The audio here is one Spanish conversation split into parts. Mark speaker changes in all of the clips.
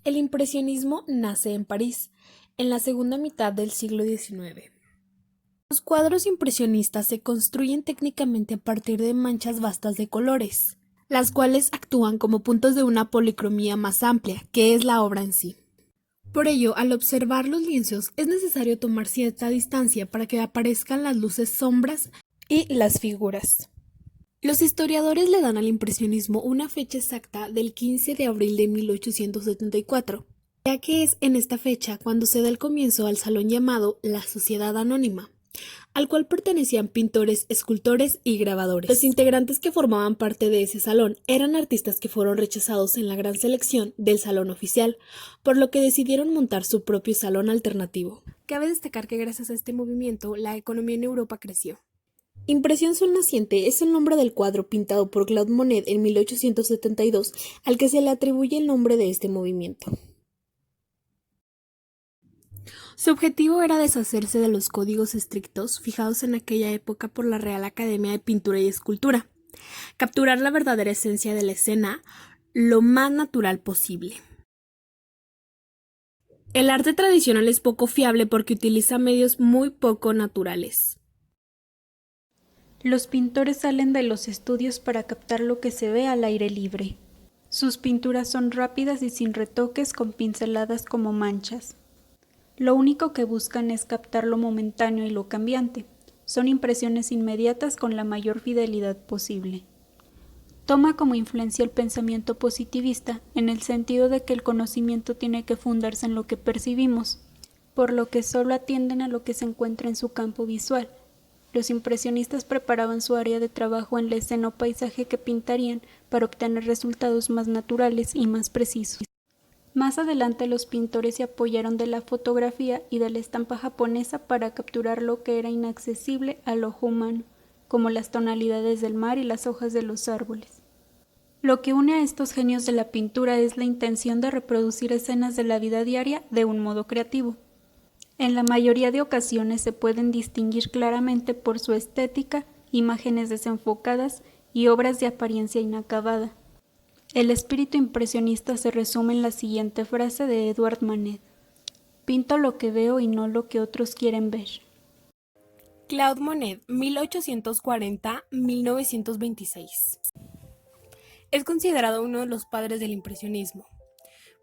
Speaker 1: El impresionismo nace en París, en la segunda mitad del siglo XIX. Los cuadros impresionistas se construyen técnicamente a partir de manchas vastas de colores, las cuales actúan como puntos de una policromía más amplia, que es la obra en sí. Por ello, al observar los lienzos, es necesario tomar cierta distancia para que aparezcan las luces, sombras y las figuras. Los historiadores le dan al impresionismo una fecha exacta del 15 de abril de 1874, ya que es en esta fecha cuando se da el comienzo al salón llamado la Sociedad Anónima, al cual pertenecían pintores, escultores y grabadores. Los integrantes que formaban parte de ese salón eran artistas que fueron rechazados en la gran selección del salón oficial, por lo que decidieron montar su propio salón alternativo. Cabe destacar que gracias a este movimiento la economía en Europa creció. Impresión Sol Naciente es el nombre del cuadro pintado por Claude Monet en 1872, al que se le atribuye el nombre de este movimiento. Su objetivo era deshacerse de los códigos estrictos fijados en aquella época por la Real Academia de Pintura y Escultura, capturar la verdadera esencia de la escena lo más natural posible. El arte tradicional es poco fiable porque utiliza medios muy poco naturales.
Speaker 2: Los pintores salen de los estudios para captar lo que se ve al aire libre. Sus pinturas son rápidas y sin retoques, con pinceladas como manchas. Lo único que buscan es captar lo momentáneo y lo cambiante. Son impresiones inmediatas con la mayor fidelidad posible. Toma como influencia el pensamiento positivista, en el sentido de que el conocimiento tiene que fundarse en lo que percibimos, por lo que solo atienden a lo que se encuentra en su campo visual. Los impresionistas preparaban su área de trabajo en la escena o paisaje que pintarían para obtener resultados más naturales y más precisos. Más adelante los pintores se apoyaron de la fotografía y de la estampa japonesa para capturar lo que era inaccesible al ojo humano, como las tonalidades del mar y las hojas de los árboles. Lo que une a estos genios de la pintura es la intención de reproducir escenas de la vida diaria de un modo creativo. En la mayoría de ocasiones se pueden distinguir claramente por su estética, imágenes desenfocadas y obras de apariencia inacabada. El espíritu impresionista se resume en la siguiente frase de Edouard Manet: «Pinto lo que veo y no lo que otros quieren ver».
Speaker 1: Claude Monet, 1840-1926. Es considerado uno de los padres del impresionismo.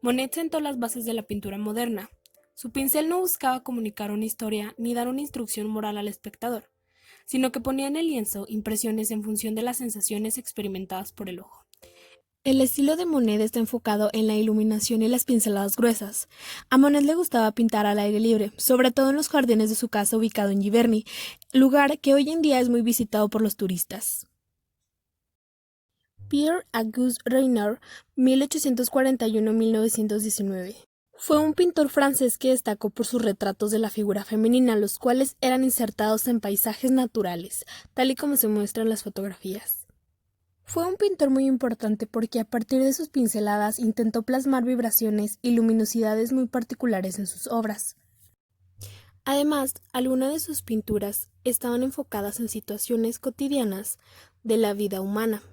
Speaker 1: Monet sentó las bases de la pintura moderna. Su pincel no buscaba comunicar una historia ni dar una instrucción moral al espectador, sino que ponía en el lienzo impresiones en función de las sensaciones experimentadas por el ojo. El estilo de Monet está enfocado en la iluminación y las pinceladas gruesas. A Monet le gustaba pintar al aire libre, sobre todo en los jardines de su casa ubicado en Giverny, lugar que hoy en día es muy visitado por los turistas. Pierre-Auguste Renoir, 1841-1919. Fue un pintor francés que destacó por sus retratos de la figura femenina, los cuales eran insertados en paisajes naturales, tal y como se muestra en las fotografías. Fue un pintor muy importante porque a partir de sus pinceladas intentó plasmar vibraciones y luminosidades muy particulares en sus obras. Además, algunas de sus pinturas estaban enfocadas en situaciones cotidianas de la vida humana.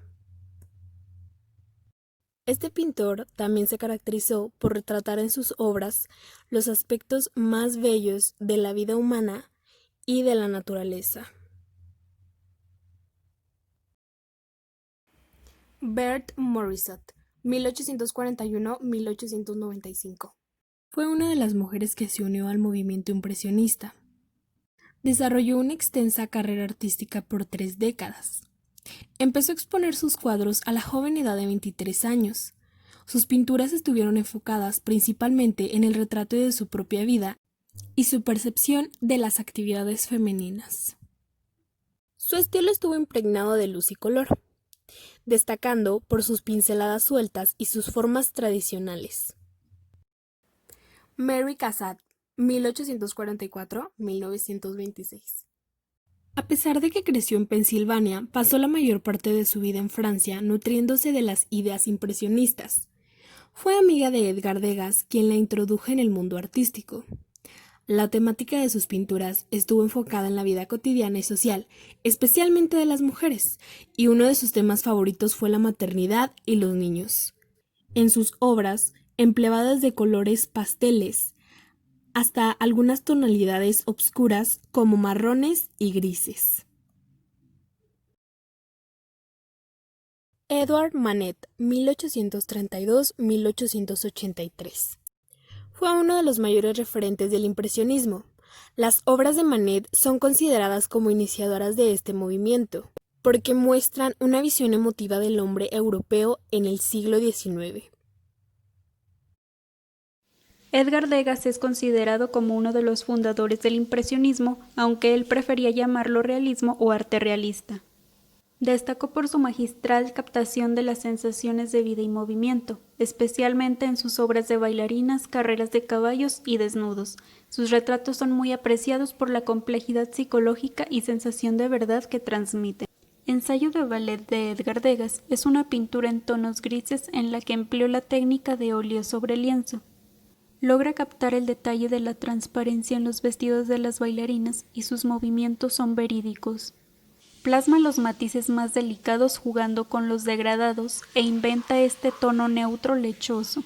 Speaker 1: Este pintor también se caracterizó por retratar en sus obras los aspectos más bellos de la vida humana y de la naturaleza. Berthe Morisot, 1841-1895. Fue una de las mujeres que se unió al movimiento impresionista. Desarrolló una extensa carrera artística por 3 décadas. Empezó a exponer sus cuadros a la joven edad de 23 años. Sus pinturas estuvieron enfocadas principalmente en el retrato de su propia vida y su percepción de las actividades femeninas. Su estilo estuvo impregnado de luz y color, destacando por sus pinceladas sueltas y sus formas tradicionales. Mary Cassatt, 1844-1926. A pesar de que creció en Pensilvania, pasó la mayor parte de su vida en Francia nutriéndose de las ideas impresionistas. Fue amiga de Edgar Degas, quien la introdujo en el mundo artístico. La temática de sus pinturas estuvo enfocada en la vida cotidiana y social, especialmente de las mujeres, y uno de sus temas favoritos fue la maternidad y los niños. En sus obras empleaba desde colores pasteles hasta algunas tonalidades obscuras como marrones y grises. Edward Manet, 1832-1883. Fue uno de los mayores referentes del impresionismo. Las obras de Manet son consideradas como iniciadoras de este movimiento, porque muestran una visión emotiva del hombre europeo en el siglo XIX.
Speaker 2: Edgar Degas es considerado como uno de los fundadores del impresionismo, aunque él prefería llamarlo realismo o arte realista. Destacó por su magistral captación de las sensaciones de vida y movimiento, especialmente en sus obras de bailarinas, carreras de caballos y desnudos. Sus retratos son muy apreciados por la complejidad psicológica y sensación de verdad que transmiten. Ensayo de ballet de Edgar Degas es una pintura en tonos grises en la que empleó la técnica de óleo sobre lienzo. Logra captar el detalle de la transparencia en los vestidos de las bailarinas y sus movimientos son verídicos. Plasma los matices más delicados jugando con los degradados e inventa este tono neutro lechoso.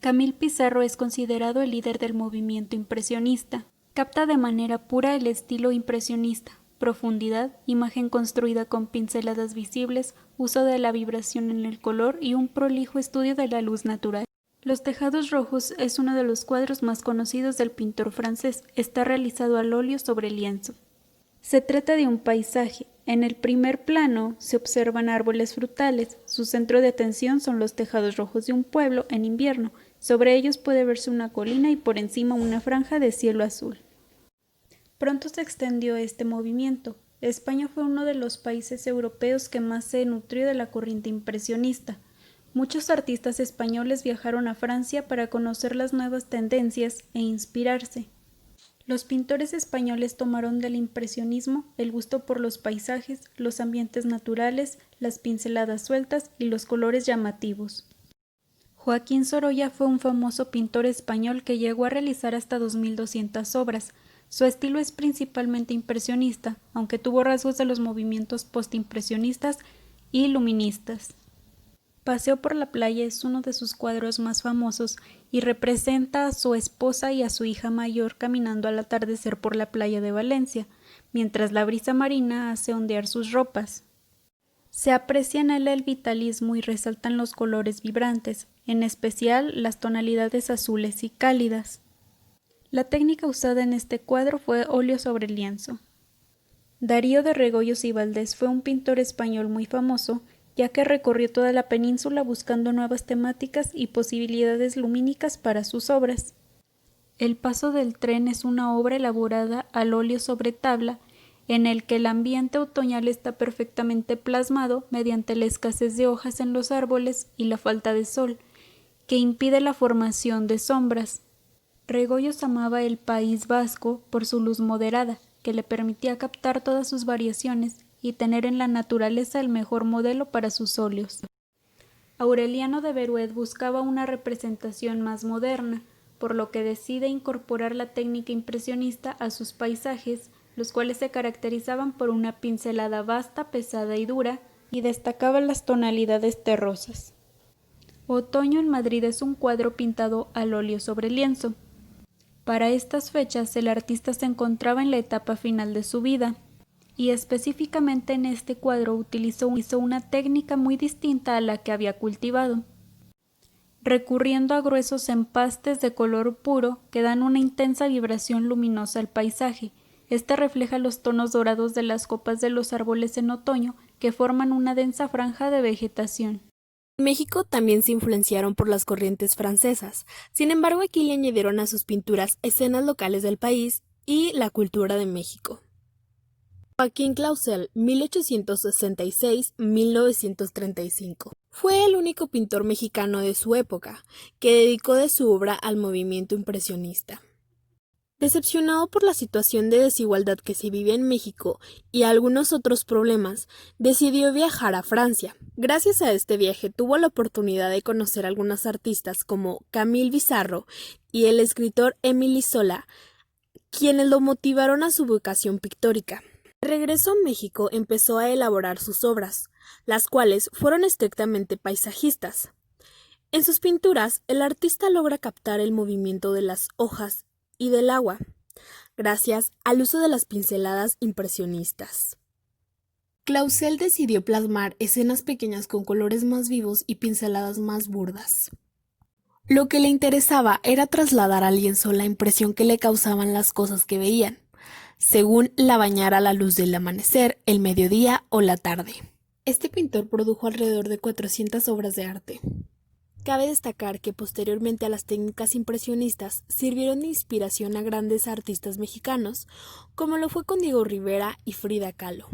Speaker 2: Camille Pissarro es considerado el líder del movimiento impresionista. Capta de manera pura el estilo impresionista, profundidad, imagen construida con pinceladas visibles, uso de la vibración en el color y un prolijo estudio de la luz natural. Los tejados rojos es uno de los cuadros más conocidos del pintor francés. Está realizado al óleo sobre lienzo. Se trata de un paisaje. En el primer plano se observan árboles frutales. Su centro de atención son los tejados rojos de un pueblo en invierno. Sobre ellos puede verse una colina y por encima una franja de cielo azul. Pronto se extendió este movimiento. España fue uno de los países europeos que más se nutrió de la corriente impresionista. Muchos artistas españoles viajaron a Francia para conocer las nuevas tendencias e inspirarse. Los pintores españoles tomaron del impresionismo el gusto por los paisajes, los ambientes naturales, las pinceladas sueltas y los colores llamativos. Joaquín Sorolla fue un famoso pintor español que llegó a realizar hasta 2.200 obras. Su estilo es principalmente impresionista, aunque tuvo rasgos de los movimientos postimpresionistas y luministas. Paseo por la playa es uno de sus cuadros más famosos y representa a su esposa y a su hija mayor caminando al atardecer por la playa de Valencia, mientras la brisa marina hace ondear sus ropas. Se aprecia en él el vitalismo y resaltan los colores vibrantes, en especial las tonalidades azules y cálidas. La técnica usada en este cuadro fue óleo sobre lienzo. Darío de Regoyos y Valdés fue un pintor español muy famoso, ya que recorrió toda la península buscando nuevas temáticas y posibilidades lumínicas para sus obras. El paso del tren es una obra elaborada al óleo sobre tabla, en el que el ambiente otoñal está perfectamente plasmado mediante la escasez de hojas en los árboles y la falta de sol, que impide la formación de sombras. Regoyos amaba el País Vasco por su luz moderada, que le permitía captar todas sus variaciones y tener en la naturaleza el mejor modelo para sus óleos. Aureliano de Beruet buscaba una representación más moderna, por lo que decide incorporar la técnica impresionista a sus paisajes, los cuales se caracterizaban por una pincelada vasta, pesada y dura, y destacaban las tonalidades terrosas. Otoño en Madrid es un cuadro pintado al óleo sobre lienzo. Para estas fechas el artista se encontraba en la etapa final de su vida, y específicamente en este cuadro utilizó una técnica muy distinta a la que había cultivado, recurriendo a gruesos empastes de color puro que dan una intensa vibración luminosa al paisaje. Este refleja los tonos dorados de las copas de los árboles en otoño que forman una densa franja de vegetación.
Speaker 1: En México también se influenciaron por las corrientes francesas, sin embargo aquí le añadieron a sus pinturas escenas locales del país y la cultura de México. Joaquín Clausel, 1866-1935. Fue el único pintor mexicano de su época que dedicó de su obra al movimiento impresionista. Decepcionado por la situación de desigualdad que se vive en México y algunos otros problemas, decidió viajar a Francia. Gracias a este viaje tuvo la oportunidad de conocer a algunos artistas como Camille Pissarro y el escritor Émile Zola, quienes lo motivaron a su vocación pictórica. De regreso a México empezó a elaborar sus obras, las cuales fueron estrictamente paisajistas. En sus pinturas, el artista logra captar el movimiento de las hojas y del agua, gracias al uso de las pinceladas impresionistas. Clausel decidió plasmar escenas pequeñas con colores más vivos y pinceladas más burdas. Lo que le interesaba era trasladar al lienzo la impresión que le causaban las cosas que veían, según la bañara la luz del amanecer, el mediodía o la tarde. Este pintor produjo alrededor de 400 obras de arte. Cabe destacar que posteriormente a las técnicas impresionistas sirvieron de inspiración a grandes artistas mexicanos, como lo fue con Diego Rivera y Frida Kahlo.